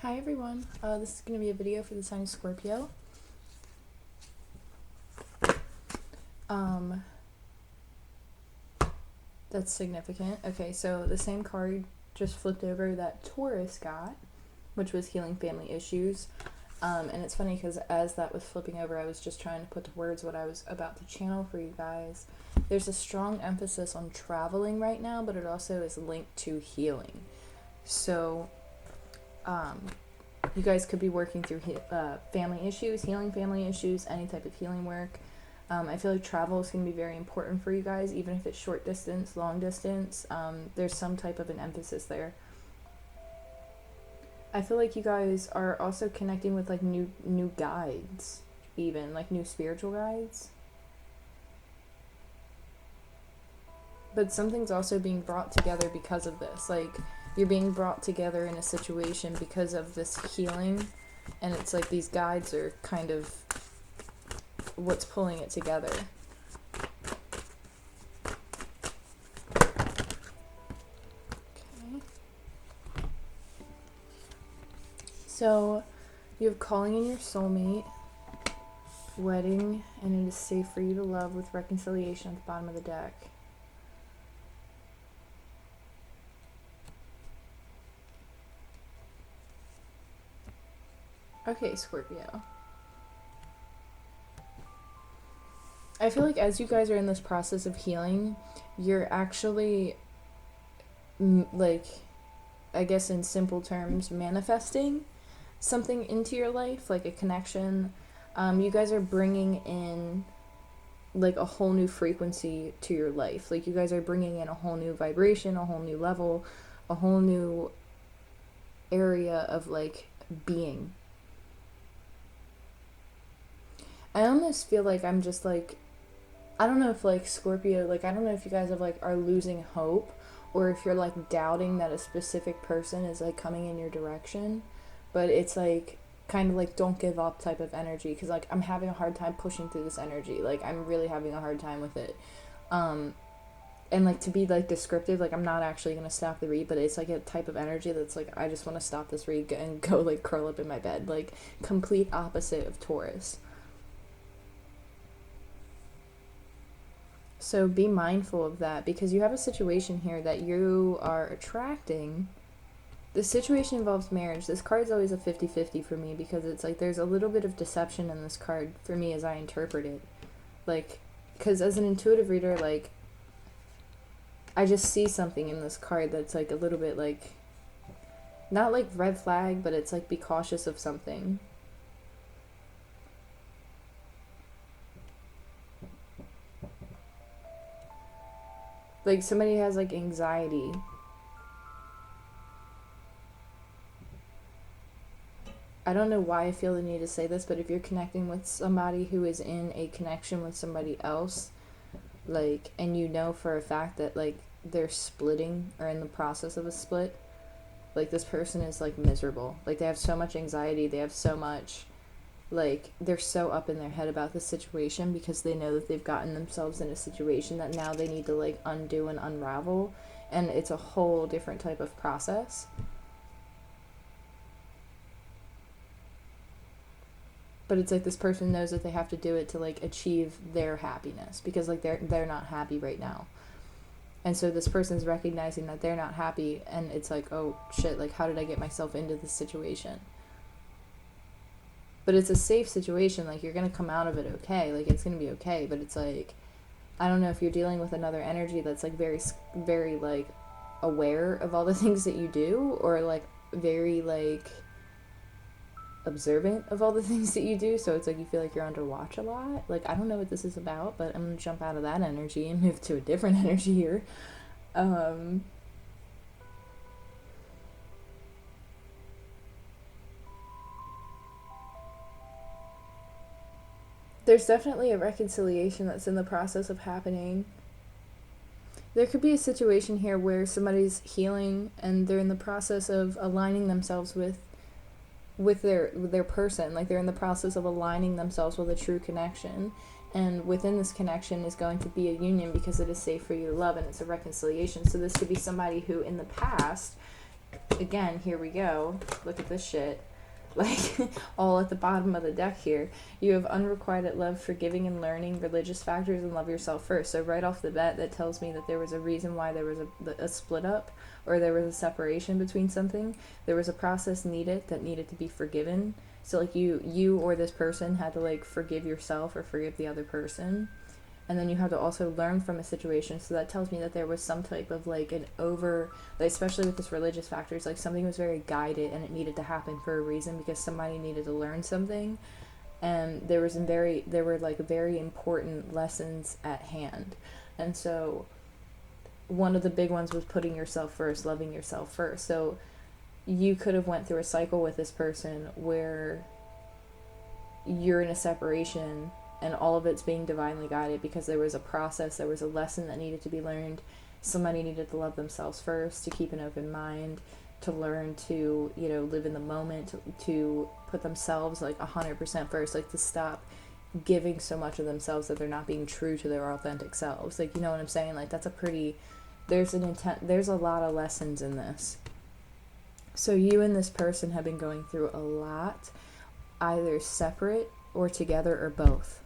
Hi everyone, this is going to be a video for the sign of Scorpio. That's significant. Okay, so the same card just flipped over that Taurus got, which was healing family issues. And it's funny because as that was flipping over, I was just trying to put to words what I was about to channel for you guys. There's a strong emphasis on traveling right now, but it also is linked to healing. So, you guys could be working through family issues, healing family issues, any type of healing work. I feel like travel is going to be very important for you guys, even if it's short distance, long distance. There's some type of an emphasis there. I feel like you guys are also connecting with like new guides, even like new spiritual guides. But something's also being brought together because of this. Like, you're being brought together in a situation because of this healing, and it's like these guides are kind of what's pulling it together. Okay. So, you have calling in your soulmate, wedding, and it is safe for you to love with reconciliation at the bottom of the deck. Okay, Scorpio. I feel like as you guys are in this process of healing, you're actually, like, I guess in simple terms, manifesting something into your life, like a connection. You guys are bringing in, like, a whole new frequency to your life. Like, you guys are bringing in a whole new vibration, a whole new level, a whole new area of, like, being. I almost feel like I'm just like, I don't know if like Scorpio, like I don't know if you guys have like are losing hope, or if you're like doubting that a specific person is like coming in your direction, but it's like kind of like don't give up type of energy, because like I'm having a hard time pushing through this energy. Like I'm really having a hard time with it. And like to be like descriptive, like I'm not actually gonna stop the read, but it's like a type of energy that's like I just want to stop this read and go like curl up in my bed, like complete opposite of Taurus. So be mindful of that, because you have a situation here that you are attracting. The situation involves marriage. This card's always a 50-50 for me, because it's like there's a little bit of deception in this card for me as I interpret it. Like, because as an intuitive reader, like, I just see something in this card that's like a little bit like, not like red flag, but it's like be cautious of something. Like somebody has like anxiety. I don't know why I feel the need to say this, but if you're connecting with somebody who is in a connection with somebody else, like, and you know for a fact that like they're splitting or in the process of a split, like this person is like miserable. Like they have so much anxiety, they have so much, like they're so up in their head about the situation because they know that they've gotten themselves in a situation that now they need to like undo and unravel, and it's a whole different type of process. But it's like this person knows that they have to do it to like achieve their happiness, because like they're not happy right now. And so this person's recognizing that they're not happy, and it's like, oh shit, like how did I get myself into this situation? But it's a safe situation, like you're gonna come out of it okay, like it's gonna be okay. But it's like, I don't know if you're dealing with another energy that's like very like aware of all the things that you do, or like very like observant of all the things that you do, so it's like you feel like you're under watch a lot. Like I don't know what this is about, but I'm gonna jump out of that energy and move to a different energy here. There's definitely a reconciliation that's in the process of happening. There could be a situation here where somebody's healing and they're in the process of aligning themselves with their person. Like they're in the process of aligning themselves with a true connection, and within this connection is going to be a union because it is safe for you to love, and it's a reconciliation. So this could be somebody who in the past again, here we go. Look at this shit. Like, all at the bottom of the deck here. You have unrequited love, forgiving and learning, religious factors, and love yourself first. So right off the bat, that tells me that there was a reason why there was a split up, or there was a separation between something. There was a process needed that needed to be forgiven. So like you or this person had to like forgive yourself or forgive the other person. And then you have to also learn from a situation. So that tells me that there was some type of like an over, like, especially with this religious factors, like something was very guided and it needed to happen for a reason because somebody needed to learn something. And there were like very important lessons at hand. And so one of the big ones was putting yourself first, loving yourself first. So you could have went through a cycle with this person where you're in a separation and all of it's being divinely guided because there was a process, there was a lesson that needed to be learned. Somebody needed to love themselves first, to keep an open mind, to learn to, live in the moment, to put themselves like 100% first, like to stop giving so much of themselves that they're not being true to their authentic selves. Like, you know what I'm saying? Like, that's a pretty, there's a lot of lessons in this. So you and this person have been going through a lot, either separate or together or both.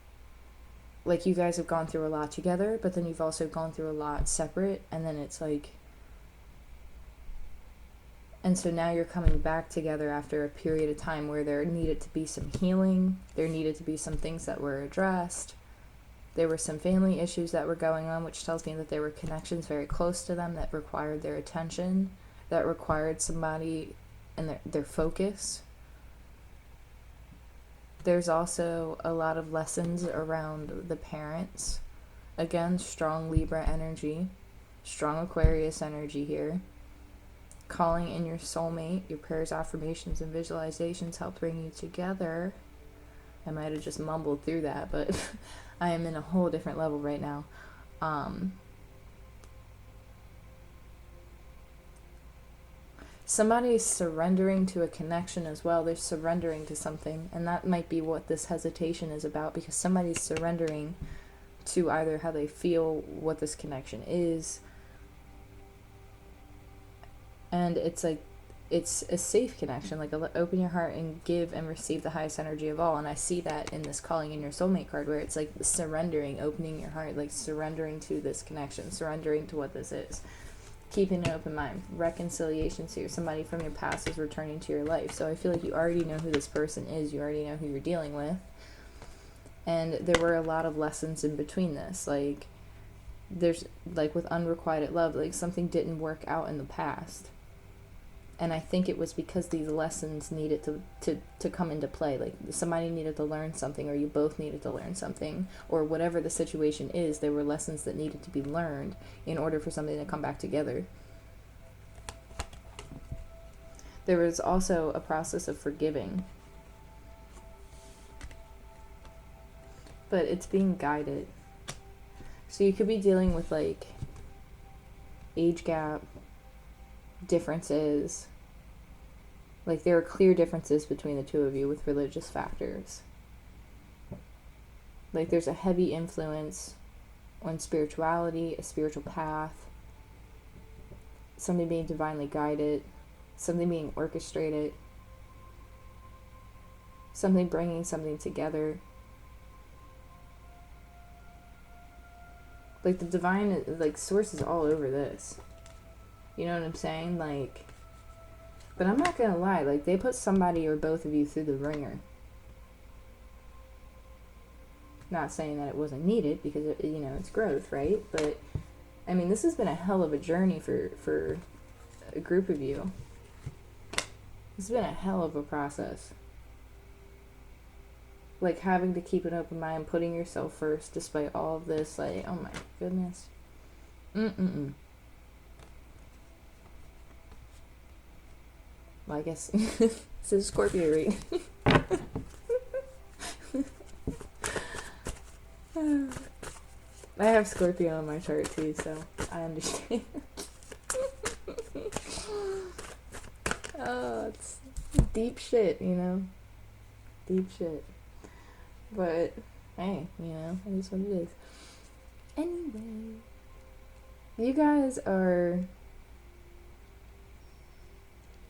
Like, you guys have gone through a lot together, but then you've also gone through a lot separate, and then it's like, and so now you're coming back together after a period of time where there needed to be some healing, there needed to be some things that were addressed, there were some family issues that were going on, which tells me that there were connections very close to them that required their attention, that required somebody and their focus. There's also a lot of lessons around the parents. Again, strong Libra energy, strong Aquarius energy here. Calling in your soulmate, your prayers, affirmations, and visualizations help bring you together. I might have just mumbled through that, but I am in a whole different level right now. Somebody's surrendering to a connection as well. They're surrendering to something, and that might be what this hesitation is about, because somebody's surrendering to either how they feel, what this connection is, and it's like, it's a safe connection, like open your heart and give and receive the highest energy of all. And I see that in this calling in your soulmate card, where it's like surrendering, opening your heart, like surrendering to this connection, surrendering to what this is. Keeping an open mind, reconciliation here. Somebody from your past is returning to your life. So I feel like you already know who this person is. You already know who you're dealing with. And there were a lot of lessons in between this. Like, there's, like with unrequited love, like something didn't work out in the past. And I think it was because these lessons needed to come into play. Like, somebody needed to learn something, or you both needed to learn something, or whatever the situation is, there were lessons that needed to be learned in order for something to come back together. There was also a process of forgiving. But it's being guided. So you could be dealing with like age gap, differences. Like, there are clear differences between the two of you with religious factors. Like, there's a heavy influence on spirituality, a spiritual path, something being divinely guided, something being orchestrated, something bringing something together. Like, the divine, like, source is all over this. You know what I'm saying? Like, but I'm not gonna lie, like, they put somebody or both of you through the ringer. Not saying that it wasn't needed, because, it's growth, right? But, I mean, this has been a hell of a journey for a group of you. It's been a hell of a process. Like, having to keep an open mind, putting yourself first despite all of this, like, oh my goodness. Well, I guess this is Scorpio reading. I have Scorpio on my chart too, so I understand. Oh, it's deep shit, Deep shit. But, hey, it is what it is. Anyway, you guys are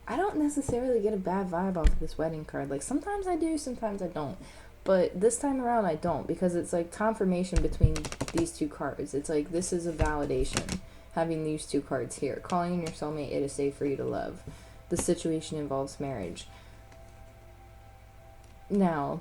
I don't necessarily get a bad vibe off of this wedding card. Like, sometimes I do, sometimes I don't. But this time around, I don't, because it's like confirmation between these two cards. It's like, this is a validation, having these two cards here. Calling in your soulmate, it is safe for you to love. The situation involves marriage. Now,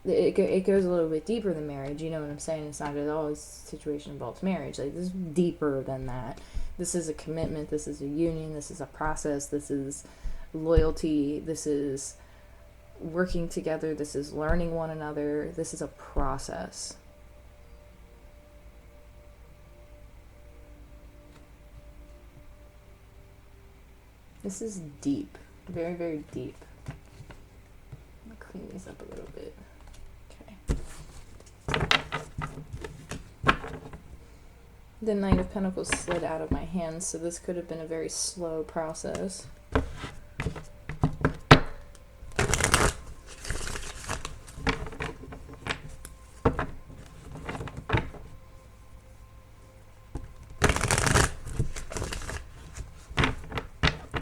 it goes a little bit deeper than marriage. You know what I'm saying? It's not at all a situation involves marriage. Like, this is deeper than that. This is a commitment. This is a union. This is a process. This is loyalty. This is working together. This is learning one another. This is a process. This is deep. Very, very deep. I'm going to clean these up a little bit. The Knight of Pentacles slid out of my hands, so this could have been a very slow process.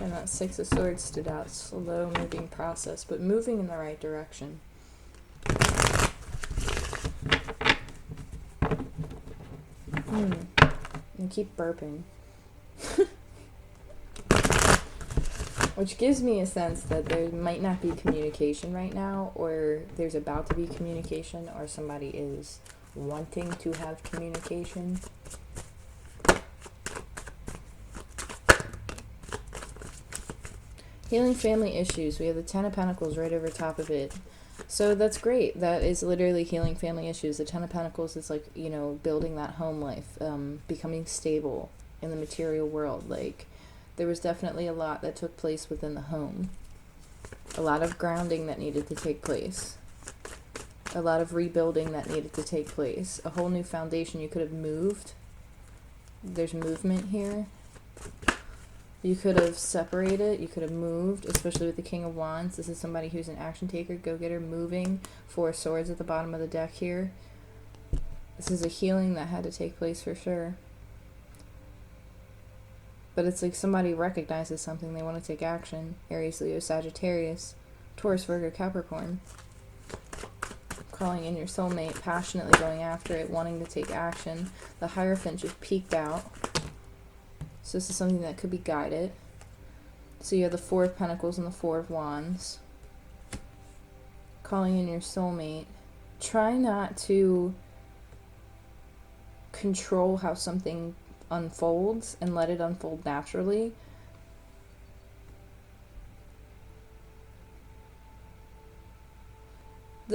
And that Six of Swords stood out. Slow moving process, but moving in the right direction. And keep burping. Which gives me a sense that there might not be communication right now, or there's about to be communication, or somebody is wanting to have communication. Healing family issues. We have the Ten of Pentacles right over top of it. So that's great. That is literally healing family issues. The Ten of Pentacles is like, you know, building that home life, becoming stable in the material world. Like, there was definitely a lot that took place within the home. A lot of grounding that needed to take place. A lot of rebuilding that needed to take place. A whole new foundation. You could have moved. There's movement here. You could have separated, you could have moved, especially with the King of Wands. This is somebody who's an action taker, go-getter, moving. Four of Swords at the bottom of the deck here. This is a healing that had to take place for sure. But it's like somebody recognizes something, they want to take action. Aries, Leo, Sagittarius, Taurus, Virgo, Capricorn. Calling in your soulmate, passionately going after it, wanting to take action. The Hierophant just peeked out. So this is something that could be guided. So you have the Four of Pentacles and the Four of Wands. Calling in your soulmate. Try not to control how something unfolds and let it unfold naturally.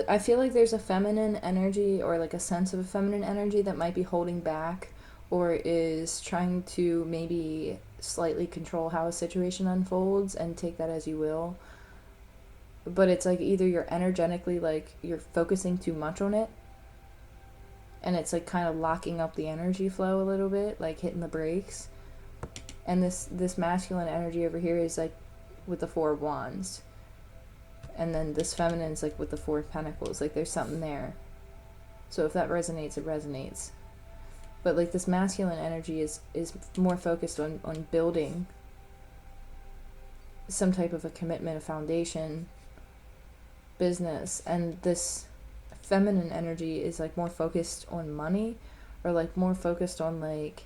I feel like there's a feminine energy, or like a sense of a feminine energy that might be holding back, or is trying to maybe slightly control how a situation unfolds, and take that as you will. But it's like either you're energetically, like, you're focusing too much on it, and it's like kind of locking up the energy flow a little bit, like hitting the brakes. And this masculine energy over here is like with the Four of Wands. And then this feminine is like with the Four of Pentacles. Like, there's something there. So if that resonates, it resonates. But like this masculine energy is more focused on building some type of a commitment, a foundation, business. And this feminine energy is like more focused on money, or like more focused on like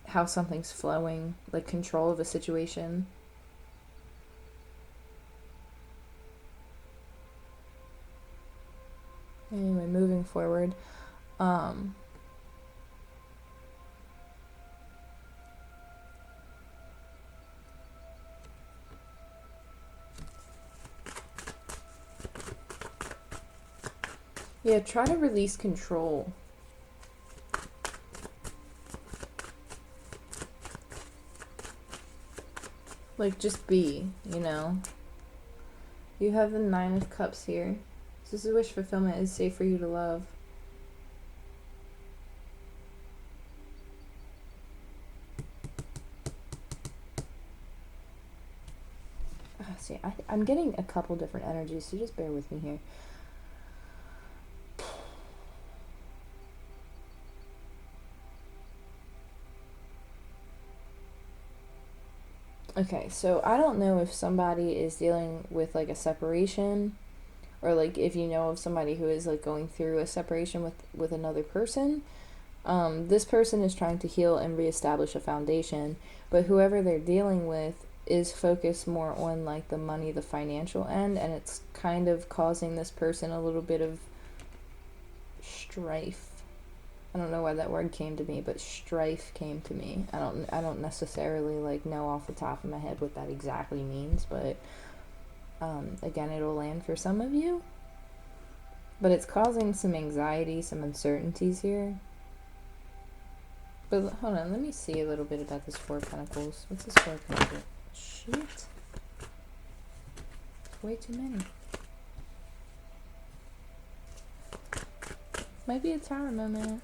how something's flowing, like control of a situation. Anyway, moving forward. Yeah, try to release control. Like, just be, you know. You have the Nine of Cups here. This is wish fulfillment, is safe for you to love. See, I'm getting a couple different energies, so just bear with me here. Okay, so I don't know if somebody is dealing with like a separation, or like if you know of somebody who is like going through a separation with another person. This person is trying to heal and reestablish a foundation, but whoever they're dealing with is focused more on like the money, the financial end, and it's kind of causing this person a little bit of strife. I don't know why that word came to me, but strife came to me. I don't necessarily like know off the top of my head what that exactly means, but again, it'll land for some of you. But it's causing some anxiety, some uncertainties here. But hold on, let me see a little bit about this Four of Pentacles. What's this Four of Pentacles? Shit. Way too many. Might be a tower moment.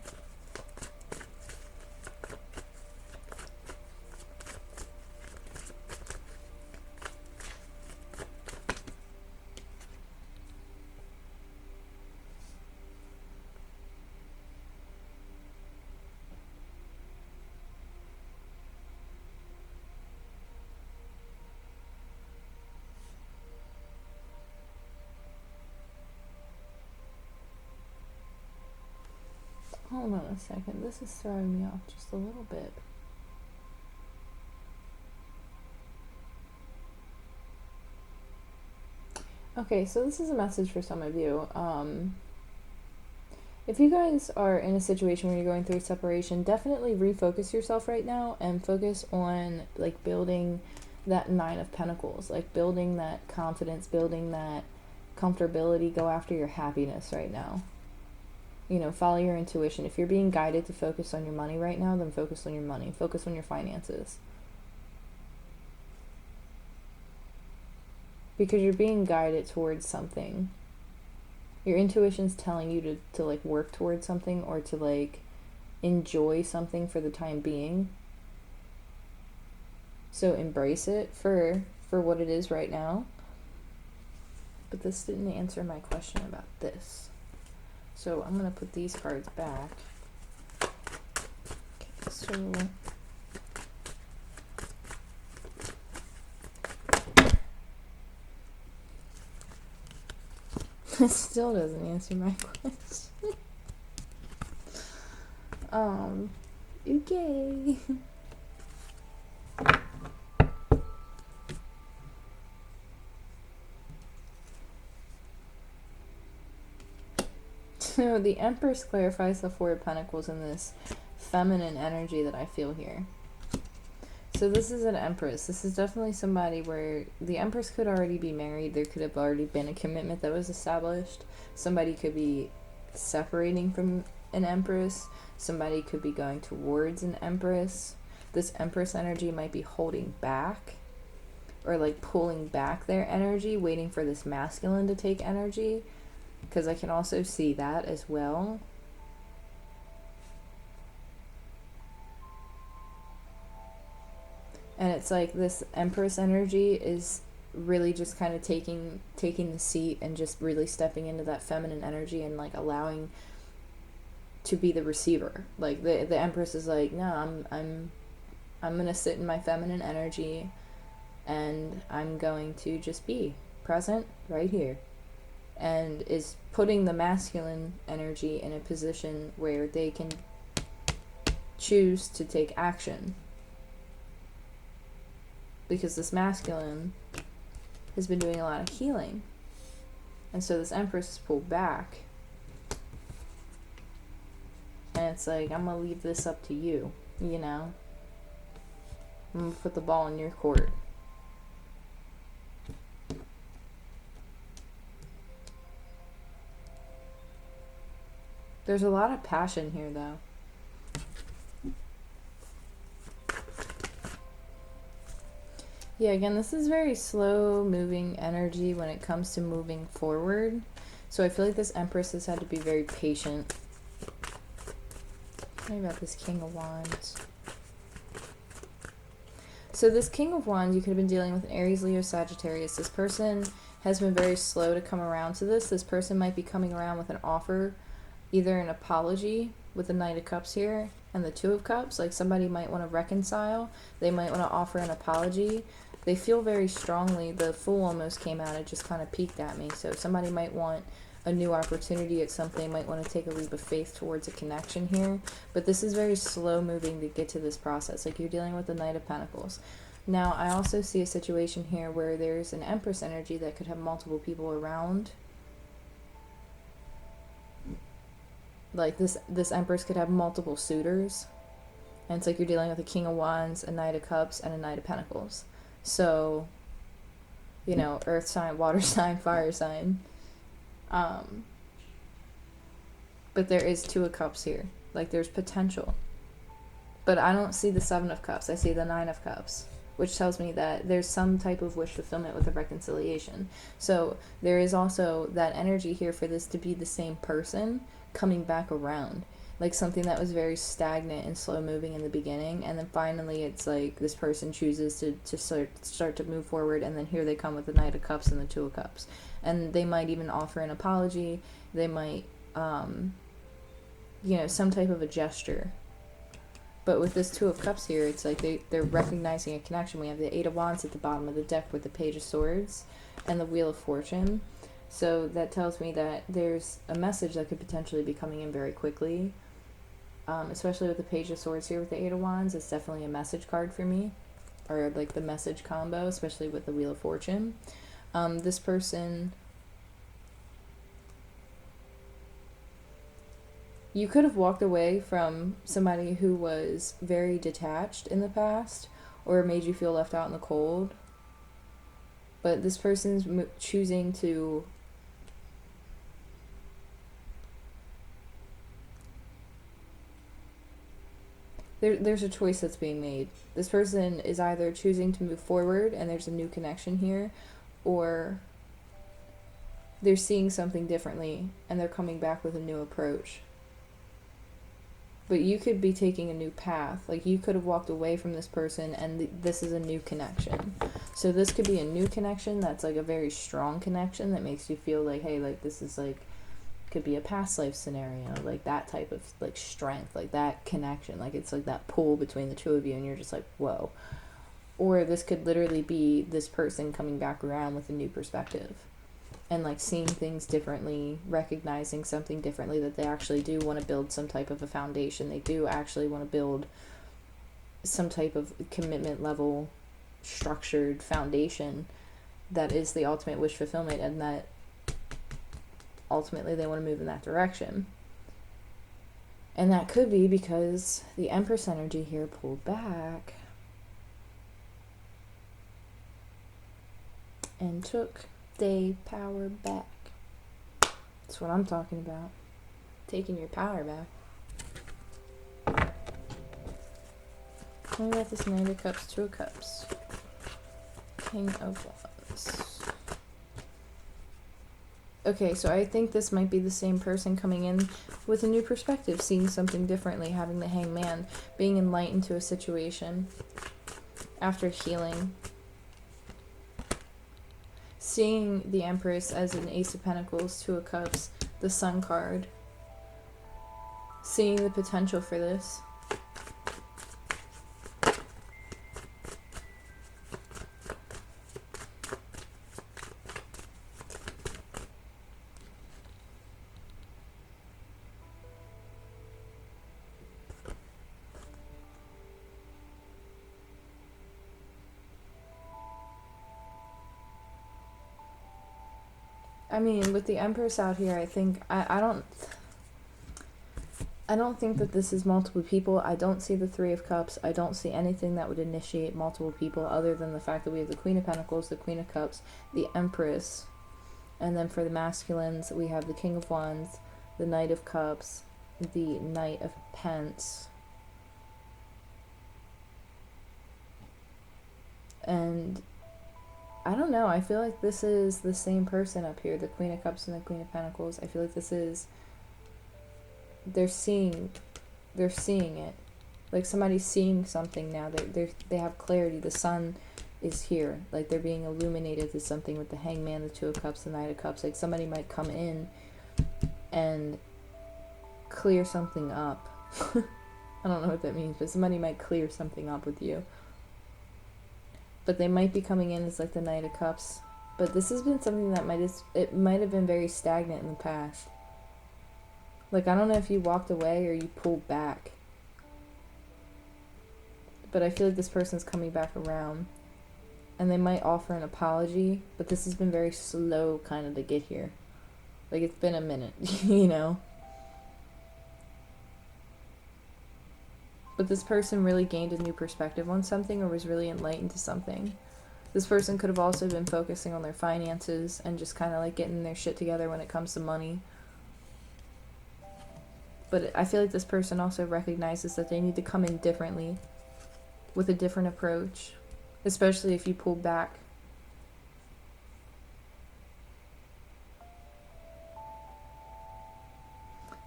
Hold on a second. This is throwing me off just a little bit. Okay, so this is a message for some of you. If you guys are in a situation where you're going through separation, definitely refocus yourself right now and focus on like building that Nine of Pentacles, like building that confidence, building that comfortability. Go after your happiness right now. You know, follow your intuition. If you're being guided to focus on your money right now, then focus on your money. Focus on your finances. Because you're being guided towards something. Your intuition's telling you to like work towards something, or to like enjoy something for the time being. So embrace it for what it is right now. But this didn't answer my question about this. So I'm going to put these cards back. Okay, so this still doesn't answer my question. Okay. So the Empress clarifies the Four of Pentacles in this feminine energy that I feel here. So this is an Empress. This is definitely somebody where the Empress could already be married. There could have already been a commitment that was established. Somebody could be separating from an Empress. Somebody could be going towards an Empress. This Empress energy might be holding back, or like pulling back their energy, waiting for this masculine to take energy. Because I can also see that as well. And it's like this Empress energy is really just kind of taking the seat and just really stepping into that feminine energy and like allowing to be the receiver. Like the Empress is like, no, I'm gonna sit in my feminine energy, and I'm going to just be present right here. And is putting the masculine energy in a position where they can choose to take action. Because this masculine has been doing a lot of healing. And so this Empress is pulled back. And it's like, I'm going to leave this up to you, you know? I'm going to put the ball in your court. There's a lot of passion here, though. Yeah, again, this is very slow moving energy when it comes to moving forward. So I feel like this Empress has had to be very patient. Tell me about this King of Wands. So this King of Wands, you could have been dealing with Aries, Leo, Sagittarius. This person has been very slow to come around to this. This person might be coming around with an offer, either an apology with the Knight of Cups here and the Two of Cups. Like somebody might want to reconcile. They might want to offer an apology. They feel very strongly. The Fool almost came out. It just kind of peeked at me. So somebody might want a new opportunity at something, might want to take a leap of faith towards a connection here. But this is very slow moving to get to this process. Like you're dealing with the Knight of Pentacles. Now, I also see a situation here where there's an Empress energy that could have multiple people around. Like this Empress could have multiple suitors. And it's like you're dealing with a King of Wands, a Knight of Cups, and a Knight of Pentacles. So, you know, earth sign, water sign, fire sign. But there is Two of Cups here. Like there's potential. But I don't see the Seven of Cups. I see the Nine of Cups, which tells me that there's some type of wish fulfillment with a reconciliation. So there is also that energy here for this to be the same person coming back around. Like something that was very stagnant and slow moving in the beginning, and then finally it's like this person chooses to start to move forward, and then here they come with the Knight of Cups and the Two of Cups. And they might even offer an apology. They might, you know, some type of a gesture. But with this Two of Cups here, it's like they're recognizing a connection. We have the Eight of Wands at the bottom of the deck with the Page of Swords and the Wheel of Fortune. So that tells me that there's a message that could potentially be coming in very quickly. Especially with the Page of Swords here with the Eight of Wands. It's definitely a message card for me. Or like the message combo, especially with the Wheel of Fortune. This person... You could have walked away from somebody who was very detached in the past or made you feel left out in the cold. But this person's choosing to there's a choice that's being made. This person is either choosing to move forward and there's a new connection here, or they're seeing something differently and they're coming back with a new approach. But you could be taking a new path. Like you could have walked away from this person and this is a new connection. So this could be a new connection that's like a very strong connection that makes you feel like, hey, like this is like, could be a past life scenario, like that type of like strength, like that connection. Like it's like that pull between the two of you and you're just like, whoa. Or this could literally be this person coming back around with a new perspective. And like seeing things differently, recognizing something differently, that they actually do want to build some type of a foundation. They do actually want to build some type of commitment level, structured foundation that is the ultimate wish fulfillment, and that ultimately they want to move in that direction. And that could be because the Empress energy here pulled back and took their power back. That's what I'm talking about. Taking your power back. Tell me about this Knight of Cups, Two of Cups, King of Wands. Okay, so I think this might be the same person coming in with a new perspective, seeing something differently, having the Hangman, being enlightened to a situation after healing. Seeing the Empress as an Ace of Pentacles, Two of Cups, the Sun card. Seeing the potential for this. I mean, with the Empress out here, I think, I don't think that this is multiple people. I don't see the Three of Cups. I don't see anything that would initiate multiple people other than the fact that we have the Queen of Pentacles, the Queen of Cups, the Empress, and then for the masculines, we have the King of Wands, the Knight of Cups, the Knight of Pence, and I don't know, I feel like this is the same person up here, the Queen of Cups and the Queen of Pentacles. I feel like this is, they're seeing it. Like somebody's seeing something now. They have clarity. The sun is here. Like they're being illuminated to something with the Hangman, the Two of Cups, the Knight of Cups. Like somebody might come in and clear something up. I don't know what that means, but somebody might clear something up with you. But they might be coming in as like the Knight of Cups. But this has been something that might have been very stagnant in the past. Like, I don't know if you walked away or you pulled back. But I feel like this person's coming back around. And they might offer an apology, but this has been very slow kind of to get here. Like, it's been a minute, you know? But this person really gained a new perspective on something or was really enlightened to something. This person could have also been focusing on their finances and just kind of like getting their shit together when it comes to money. But I feel like this person also recognizes that they need to come in differently, with a different approach, especially if you pull back.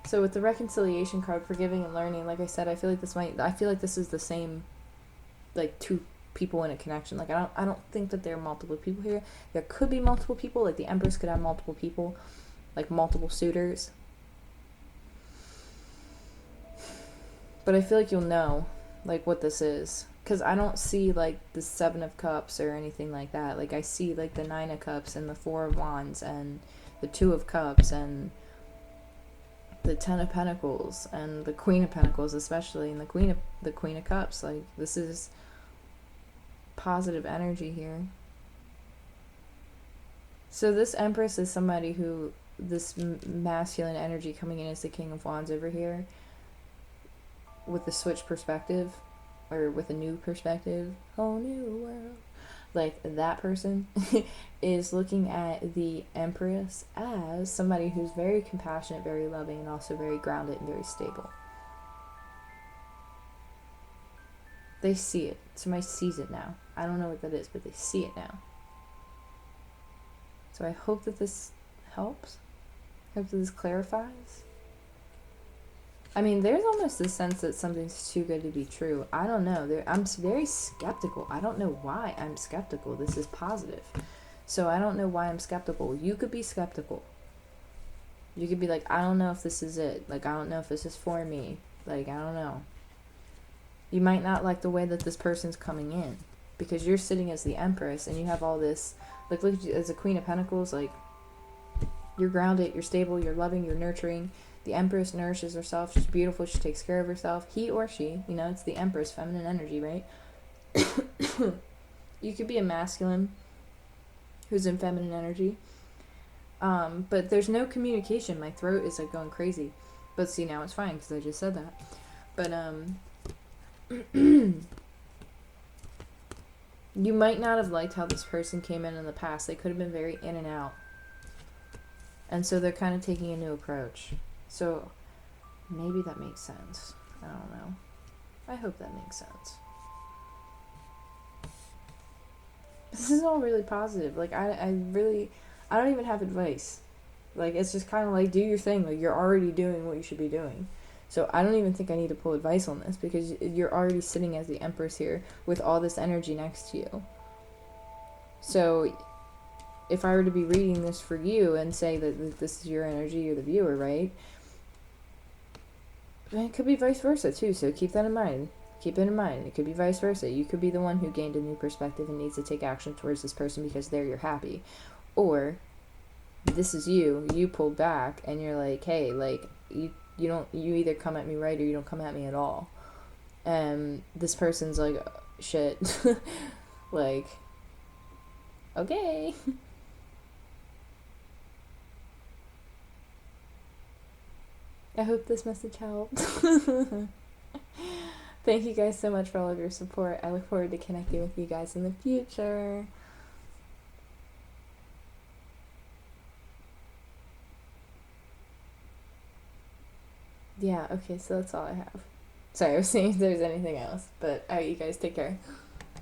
So with the reconciliation card, forgiving and learning, like I said, I feel like this is the same, like, two people in a connection. Like, I don't think that there are multiple people here. There could be multiple people, like the Empress could have multiple people, like multiple suitors. But I feel like you'll know, like, what this is. Because I don't see, like, the Seven of Cups or anything like that. Like, I see, like, the Nine of Cups and the Four of Wands and the Two of Cups and the Ten of Pentacles and the Queen of Pentacles especially, and the Queen of Cups. Like, this is positive energy here. So this Empress is somebody who, this masculine energy coming in as the King of Wands over here, with the switch perspective, or with a new perspective, whole new world, like that person is looking at the Empress as somebody who's very compassionate, very loving, and also very grounded and very stable. They see it. Somebody sees it now. I don't know what that is, but they see it now. So I hope that this helps. I hope that this clarifies. I mean, there's almost a sense that something's too good to be true. I don't know. I'm very skeptical. I don't know why I'm skeptical. This is positive. So I don't know why I'm skeptical. You could be skeptical. You could be like, I don't know if this is it. Like, I don't know if this is for me. Like, I don't know. You might not like the way that this person's coming in, because you're sitting as the Empress and you have all this, like, look at you as a Queen of Pentacles. Like, you're grounded, you're stable, you're loving, you're nurturing. The Empress nourishes herself. She's beautiful. She takes care of herself. He or she, you know, it's the Empress, feminine energy, right? You could be a masculine who's in feminine energy. But there's no communication. My throat is like going crazy. But see, now it's fine because I just said that. But, you might not have liked how this person came in the past. They could have been very in and out. And so they're kind of taking a new approach. So maybe that makes sense. I don't know. I hope that makes sense. This is all really positive. Like, I don't even have advice. Like, it's just kind of like, do your thing. Like, you're already doing what you should be doing. So I don't even think I need to pull advice on this, because you're already sitting as the Empress here with all this energy next to you. So if I were to be reading this for you and say that this is your energy, you're the viewer, right? And it could be vice versa too, so keep that in mind. Keep it in mind. It could be vice versa. You could be the one who gained a new perspective and needs to take action towards this person because there you're happy. Or this is you pulled back and you're like, hey, like, you either come at me right or you don't come at me at all. And this person's like, shit. Like, okay. I hope this message helped. Thank you guys so much for all of your support. I look forward to connecting with you guys in the future. Yeah, okay, so that's all I have. Sorry, I was seeing if there's anything else. But, alright, you guys take care.